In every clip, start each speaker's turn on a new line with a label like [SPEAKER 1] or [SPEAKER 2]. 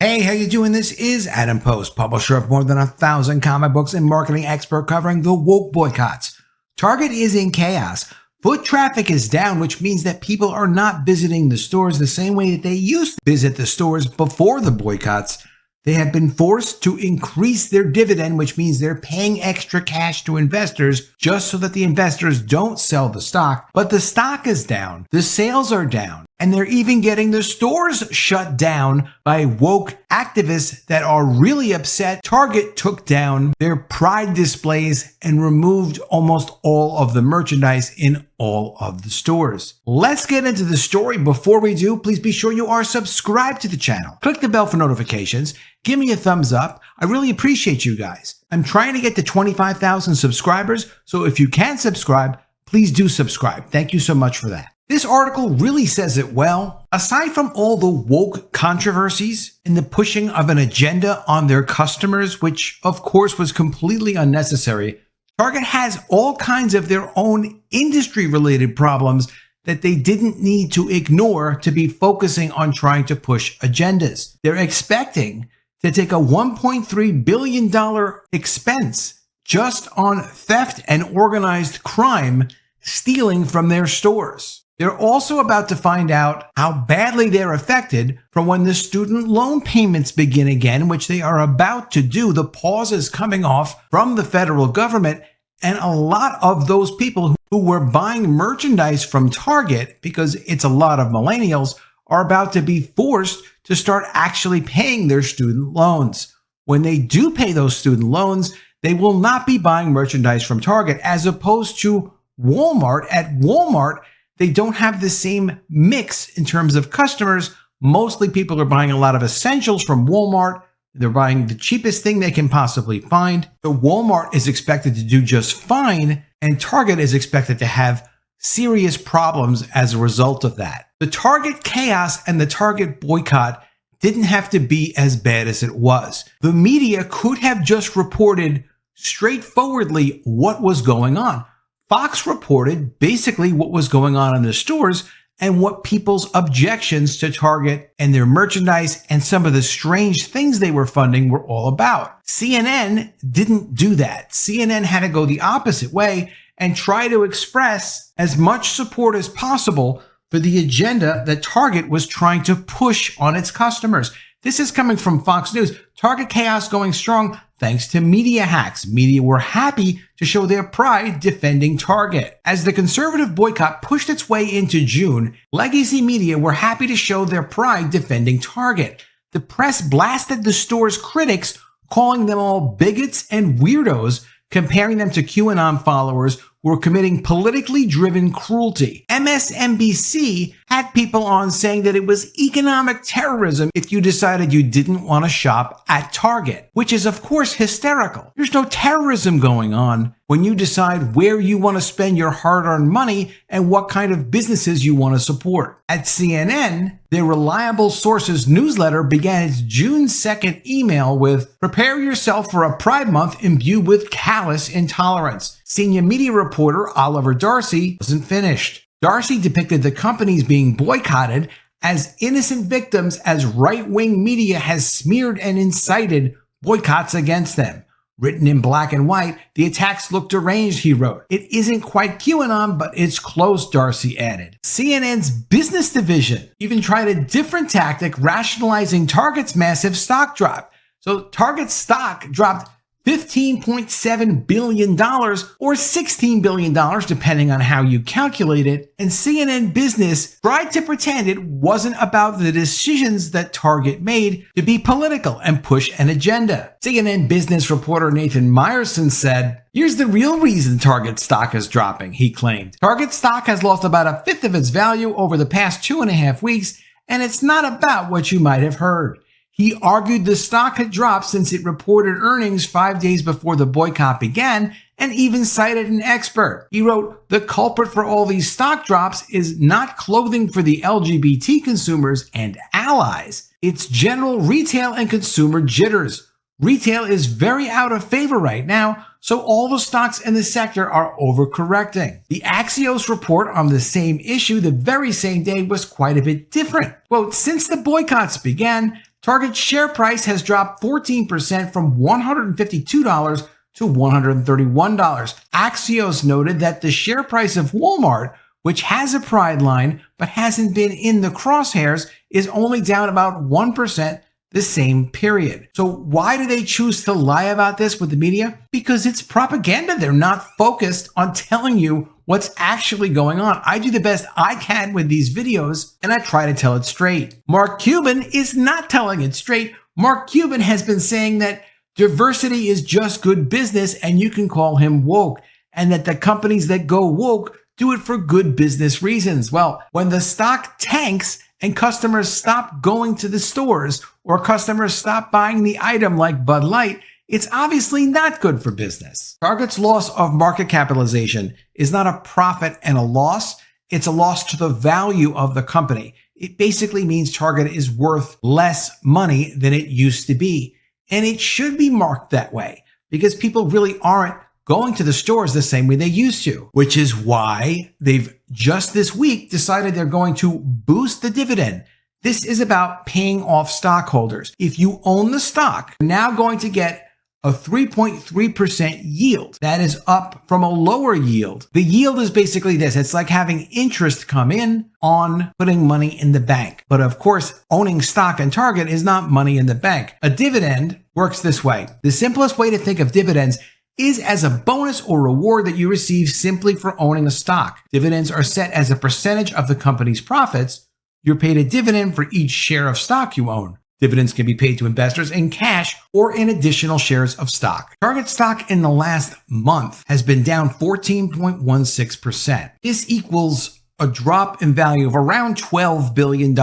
[SPEAKER 1] Hey, how you doing? This is Adam Post, publisher of more than 1,000 comic books and marketing expert covering the woke boycotts. Target is in chaos. Foot traffic is down, which means that people are not visiting the stores the same way that they used to visit the stores before the boycotts. They have been forced to increase their dividend, which means they're paying extra cash to investors just so that the investors don't sell the stock. But the stock is down, the sales are down, and they're even getting the stores shut down by woke activists that are really upset. Target took down their pride displays and removed almost all of the merchandise in all of the stores. Let's get into the story. Before we do, please be sure you are subscribed to the channel. Click the bell for notifications. Give me a thumbs up. I really appreciate you guys. I'm trying to get to 25,000 subscribers, so if you can subscribe, please do subscribe. Thank you so much for that. This article really says it well. Aside from all the woke controversies and the pushing of an agenda on their customers, which of course was completely unnecessary, Target has all kinds of their own industry-related problems that they didn't need to ignore to be focusing on trying to push agendas. They're expecting to take a $1.3 billion expense just on theft and organized crime stealing from their stores. They're also about to find out how badly they're affected from when the student loan payments begin again, which they are about to do. The pause is coming off from the federal government, and a lot of those people who were buying merchandise from Target, because it's a lot of millennials, are about to be forced to start actually paying their student loans. When they do pay those student loans, they will not be buying merchandise from Target, as opposed to Walmart. At Walmart, they don't have the same mix in terms of customers. Mostly people are buying a lot of essentials from Walmart. They're buying the cheapest thing they can possibly find. So Walmart is expected to do just fine, and Target is expected to have serious problems as a result of that. The Target chaos and the Target boycott didn't have to be as bad as it was. The media could have just reported straightforwardly what was going on. Fox reported basically what was going on in the stores and what people's objections to Target and their merchandise and some of the strange things they were funding were all about. CNN didn't do that. CNN had to go the opposite way and try to express as much support as possible for the agenda that Target was trying to push on its customers. This is coming from Fox News. Target chaos going strong thanks to media hacks. Media were happy to show their pride defending Target. As the conservative boycott pushed its way into June, legacy media were happy to show their pride defending Target. The press blasted the store's critics, calling them all bigots and weirdos, comparing them to QAnon followers who were committing politically driven cruelty. MSNBC had people on saying that it was economic terrorism if you decided you didn't want to shop at Target, which is of course hysterical. There's no terrorism going on when you decide where you want to spend your hard-earned money and what kind of businesses you want to support. At CNN, their reliable sources newsletter began its June 2nd email with, "Prepare yourself for a Pride Month imbued with callous intolerance." Senior media reporter Oliver Darcy wasn't finished. Darcy depicted the companies being boycotted as innocent victims as right-wing media has smeared and incited boycotts against them. Written in black and white, the attacks look deranged, he wrote. It isn't quite QAnon, but it's close, Darcy added. CNN's business division even tried a different tactic, rationalizing Target's massive stock drop. So Target's stock dropped $15.7 billion or $16 billion, depending on how you calculate it. And CNN Business tried to pretend it wasn't about the decisions that Target made to be political and push an agenda. CNN Business reporter Nathan Meyerson said, "Here's the real reason Target stock is dropping," he claimed. Target stock has lost about a fifth of its value over the past 2.5 weeks, and it's not about what you might have heard. He argued the stock had dropped since it reported earnings 5 days before the boycott began, and even cited an expert. He wrote, "The culprit for all these stock drops is not clothing for the LGBT consumers and allies. It's general retail and consumer jitters. Retail is very out of favor right now, so all the stocks in the sector are overcorrecting." The Axios report on the same issue the very same day was quite a bit different. Quote, "Since the boycotts began, Target's share price has dropped 14% from $152 to $131. Axios noted that the share price of Walmart, which has a Pride line but hasn't been in the crosshairs, is only down about 1% the same period. So why do they choose to lie about this with the media? Because it's propaganda. They're not focused on telling you what's actually going on. I do the best I can with these videos, and I try to tell it straight. Mark Cuban is not telling it straight. Mark Cuban has been saying that diversity is just good business and you can call him woke, and that the companies that go woke do it for good business reasons. Well, when the stock tanks and customers stop going to the stores or customers stop buying the item like Bud Light, it's obviously not good for business. Target's loss of market capitalization is not a profit and a loss. It's a loss to the value of the company. It basically means Target is worth less money than it used to be. And it should be marked that way because people really aren't going to the stores the same way they used to, which is why they've just this week decided they're going to boost the dividend. This is about paying off stockholders. If you own the stock, you're now going to get a 3.3% yield. That is up from a lower yield. The yield is basically this. It's like having interest come in on putting money in the bank. But of course, owning stock in Target is not money in the bank. A dividend works this way. The simplest way to think of dividends is as a bonus or reward that you receive simply for owning a stock. Dividends are set as a percentage of the company's profits. You're paid a dividend for each share of stock you own. Dividends can be paid to investors in cash or in additional shares of stock. Target stock in the last month has been down 14.16%. This equals a drop in value of around $12 billion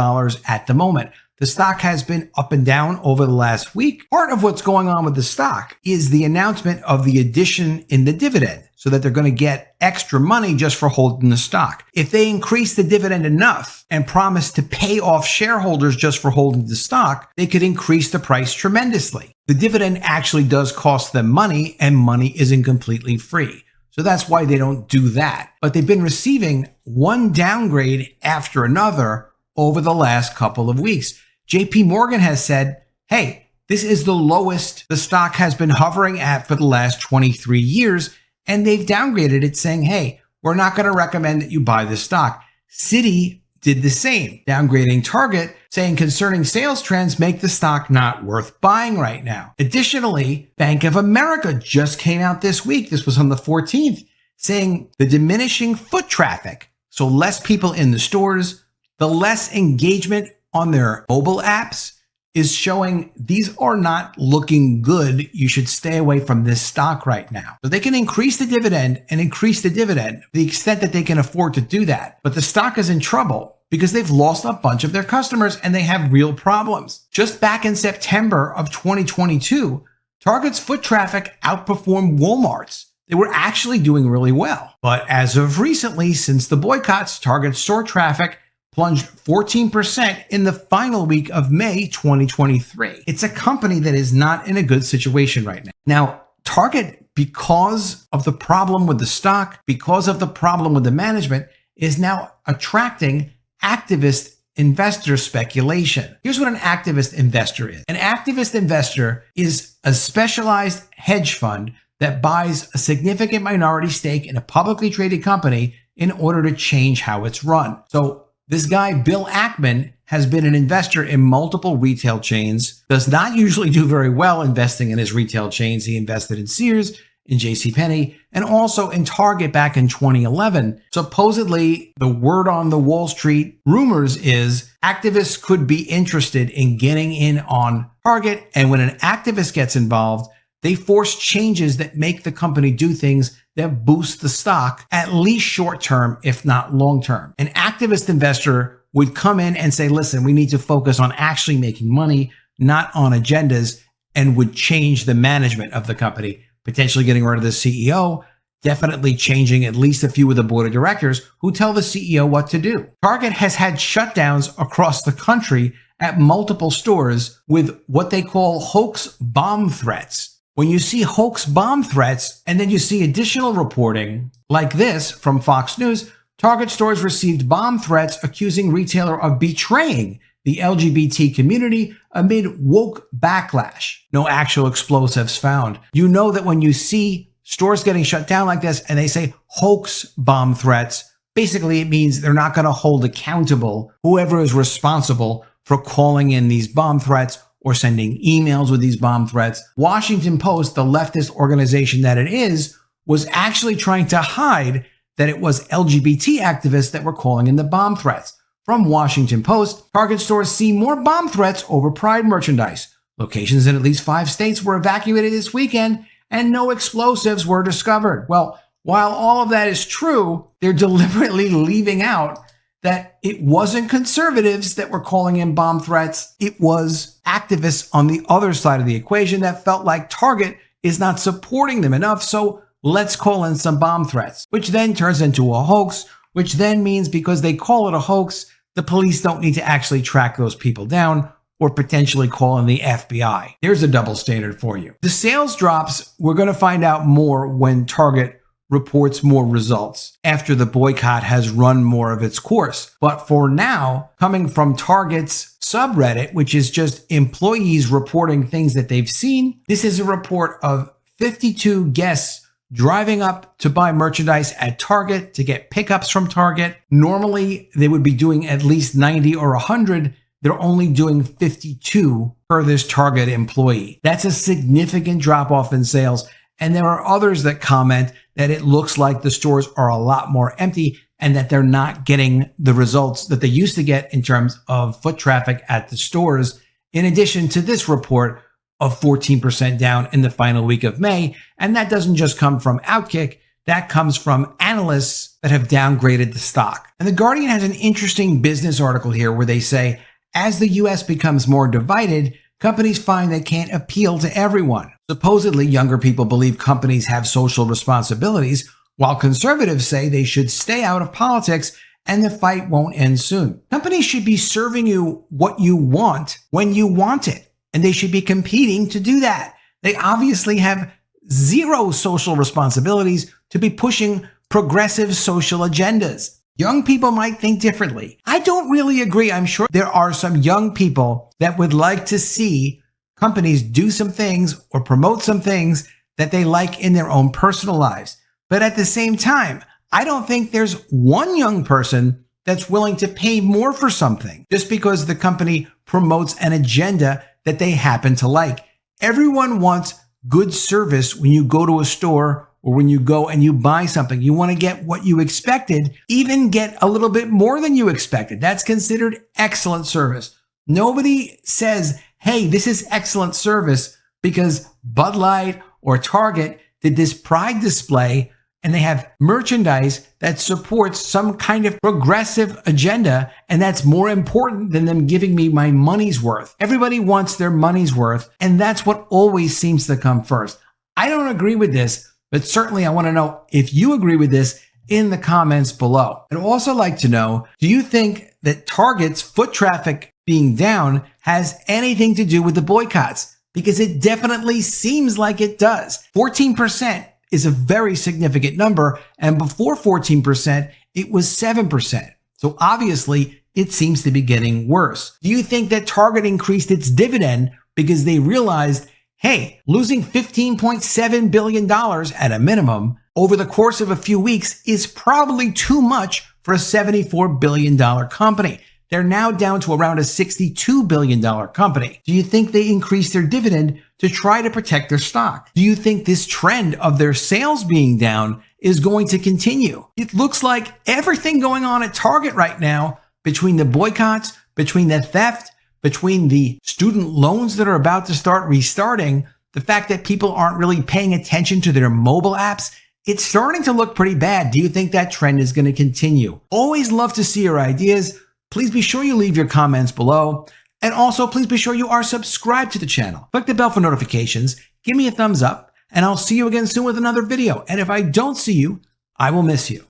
[SPEAKER 1] at the moment. The stock has been up and down over the last week. Part of what's going on with the stock is the announcement of the addition in the dividend so that they're going to get extra money just for holding the stock. If they increase the dividend enough and promise to pay off shareholders just for holding the stock, they could increase the price tremendously. The dividend actually does cost them money, and money isn't completely free. So that's why they don't do that. But they've been receiving one downgrade after another over the last couple of weeks. JP Morgan has said, hey, this is the lowest the stock has been hovering at for the last 23 years. And they've downgraded it saying, hey, we're not going to recommend that you buy this stock. Citi did the same, downgrading Target, saying concerning sales trends make the stock not worth buying right now. Additionally, Bank of America just came out this week. This was on the 14th, saying the diminishing foot traffic, so less people in the stores, the less engagement on their mobile apps is showing these are not looking good. You should stay away from this stock right now. So they can increase the dividend and increase the dividend to the extent that they can afford to do that. But the stock is in trouble because they've lost a bunch of their customers and they have real problems. Just back in September of 2022, Target's foot traffic outperformed Walmart's. They were actually doing really well. But as of recently, since the boycotts, Target's store traffic plunged 14% in the final week of May 2023. It's a company that is not in a good situation right now. Now, Target, because of the problem with the stock, because of the problem with the management, is now attracting activist investor speculation. Here's what an activist investor is. An activist investor is a specialized hedge fund that buys a significant minority stake in a publicly traded company in order to change how it's run. So this guy, Bill Ackman, has been an investor in multiple retail chains, does not usually do very well investing in his retail chains. He invested in Sears, in JCPenney, and also in Target back in 2011. Supposedly, the word on the Wall Street rumors is activists could be interested in getting in on Target. And when an activist gets involved, they force changes that make the company do things that boost the stock, at least short term, if not long term. An activist investor would come in and say, listen, we need to focus on actually making money, not on agendas, and would change the management of the company, potentially getting rid of the CEO, definitely changing at least a few of the board of directors who tell the CEO what to do. Target has had shutdowns across the country at multiple stores with what they call hoax bomb threats. When you see hoax bomb threats and then you see additional reporting like this from Fox News, Target stores received bomb threats accusing retailer of betraying the LGBT community amid woke backlash. No actual explosives found. You know that when you see stores getting shut down like this and they say hoax bomb threats, basically it means they're not going to hold accountable whoever is responsible for calling in these bomb threats or sending emails with these bomb threats. Washington Post, the leftist organization that it is, was actually trying to hide that it was LGBT activists that were calling in the bomb threats. From Washington Post, Target stores see more bomb threats over Pride merchandise. Locations in at least 5 states were evacuated this weekend, and no explosives were discovered. Well, while all of that is true, they're deliberately leaving out that it wasn't conservatives that were calling in bomb threats. It was activists on the other side of the equation that felt like Target is not supporting them enough, so let's call in some bomb threats, which then turns into a hoax, which then means because they call it a hoax, the police don't need to actually track those people down or potentially call in the FBI. Here's a double standard for you. The sales drops, we're going to find out more when Target reports more results after the boycott has run more of its course. But for now, coming from Target's subreddit, which is just employees reporting things that they've seen, this is a report of 52 guests driving up to buy merchandise at Target to get pickups from Target. Normally, they would be doing at least 90 or 100. They're only doing 52 per this Target employee. That's a significant drop off in sales. And there are others that comment that it looks like the stores are a lot more empty and that they're not getting the results that they used to get in terms of foot traffic at the stores. In addition to this report of 14% down in the final week of May. And that doesn't just come from Outkick. That comes from analysts that have downgraded the stock. And The Guardian has an interesting business article here where they say, as the US becomes more divided, companies find they can't appeal to everyone. Supposedly, younger people believe companies have social responsibilities, while conservatives say they should stay out of politics and the fight won't end soon. Companies should be serving you what you want when you want it, and they should be competing to do that. They obviously have zero social responsibilities to be pushing progressive social agendas. Young people might think differently. I don't really agree. I'm sure there are some young people that would like to see companies do some things or promote some things that they like in their own personal lives. But at the same time, I don't think there's one young person that's willing to pay more for something just because the company promotes an agenda that they happen to like. Everyone wants good service when you go to a store or when you go and you buy something. You want to get what you expected, even get a little bit more than you expected. That's considered excellent service. Nobody says, hey, this is excellent service because Bud Light or Target did this Pride display and they have merchandise that supports some kind of progressive agenda, and that's more important than them giving me my money's worth. Everybody wants their money's worth, and that's what always seems to come first. I don't agree with this, but certainly I want to know if you agree with this in the comments below. I'd also like to know, do you think that Target's foot traffic being down has anything to do with the boycotts? Because it definitely seems like it does. 14% is a very significant number, and before 14%, it was 7%. So obviously, it seems to be getting worse. Do you think that Target increased its dividend because they realized, hey, losing $15.7 billion at a minimum over the course of a few weeks is probably too much for a $74 billion company? They're now down to around a $62 billion company. Do you think they increased their dividend to try to protect their stock? Do you think this trend of their sales being down is going to continue? It looks like everything going on at Target right now, between the boycotts, between the theft, between the student loans that are about to start restarting, the fact that people aren't really paying attention to their mobile apps, it's starting to look pretty bad. Do you think that trend is going to continue? Always love to see your ideas. Please be sure you leave your comments below. And also, please be sure you are subscribed to the channel. Click the bell for notifications. Give me a thumbs up, and I'll see you again soon with another video. And if I don't see you, I will miss you.